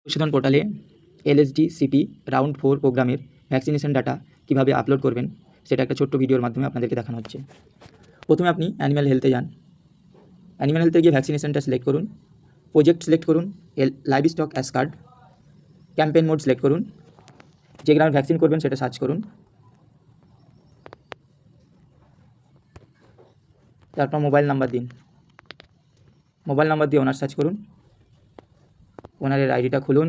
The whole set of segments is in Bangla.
পশুধন পোর্টালে এলএসডিসিপি রাউন্ড 4 প্রোগ্রামের ভ্যাকসিনেশন ডাটা কীভাবে আপলোড করবেন সেটা একটা ছোট্ট ভিডিওর মাধ্যমে আপনাদেরকে দেখানো হচ্ছে। প্রথমে আপনি অ্যানিম্যাল হেলথে যান। অ্যানিম্যাল হেলথে গিয়ে ভ্যাকসিনেশনটা সিলেক্ট করুন, প্রজেক্ট সিলেক্ট করুন, livestock as card, campaign mode select করুন, যে গ্রামে ভ্যাকসিন করবেন সেটা সার্চ করুন। তারপর মোবাইল নাম্বার দিন, মোবাইল নাম্বার দিয়ে ওনার সার্চ করুন, ওনারের আইডিটা খুলুন,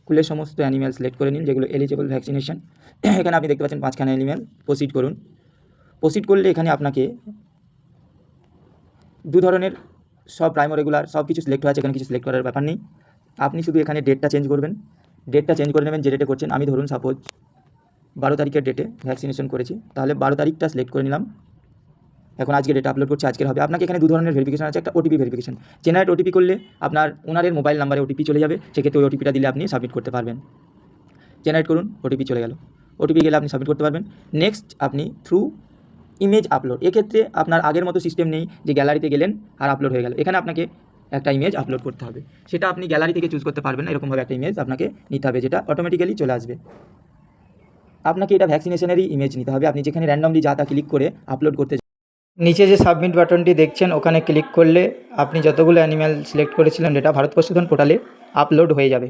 খুলে সমস্ত অ্যানিম্যাল সিলেক্ট করে নিন যেগুলো এলিজিবল ভ্যাকসিনেশন। এখানে আপনি দেখতে পাচ্ছেন 5খানা অ্যানিম্যাল। প্রসিড করুন। প্রসিড করলে এখানে আপনাকে দু ধরনের সব প্রাইম রেগুলার সব কিছু সিলেক্ট হয়ে আছে, এখানে কিছু সিলেক্ট করার ব্যাপার নেই। আপনি শুধু এখানে ডেটটা চেঞ্জ করবেন, ডেটটা চেঞ্জ করে নেবেন যে ডেটে করছেন। আমি ধরুন সাপোজ 12 তারিখের ডেটে ভ্যাকসিনেশন করেছি, তাহলে 12 তারিখটা সিলেক্ট করে নিলাম। এখন আজকে ডেটা আপলোড করছে, আজকের হবে। আপনাকে এখানে দু ধরনের ভেরিফিকেশন আছে, একটা ওটিপি ভেরিফিকেশন। জেনারেট ওটিপি করলে আপনার ওনারের মোবাইল নাম্বারে ওটিপি চলে যাবে, সেক্ষেত্রে ওই ওটিপিটা দিলে আপনি সাবমিট করতে পারবেন। জেনারেট করুন, ওটিপি চলে গেল, ওটিপি গেলে আপনি সাবমিট করতে পারবেন। নেক্সট আপনি থ্রু ইমেজ আপলোড, এক্ষেত্রে আপনার আগের মতো সিস্টেম নেই যে গ্যালারিতে গেলেন আর আপলোড হয়ে গেল। এখানে আপনাকে একটা ইমেজ আপলোড করতে হবে, সেটা আপনি গ্যালারি থেকে চুজ করতে পারবেন না, এরকমভাবে একটা ইমেজ আপনাকে নিতে হবে যেটা অটোমেটিক্যালি চলে আসবে। আপনাকে এটা ভ্যাকসিনেশনেরই ইমেজ নিতে হবে। আপনি যেখানে র্যান্ডমলি যা তা ক্লিক করে আপলোড করতে, নিচে যে সাবমিট বাটনটি দেখছেন ওখানে ক্লিক করলে আপনি যতগুলো অ্যানিম্যাল সিলেক্ট করেছিলেন ডেটা ভারত পশুধন পোর্টালে আপলোড হয়ে যাবে।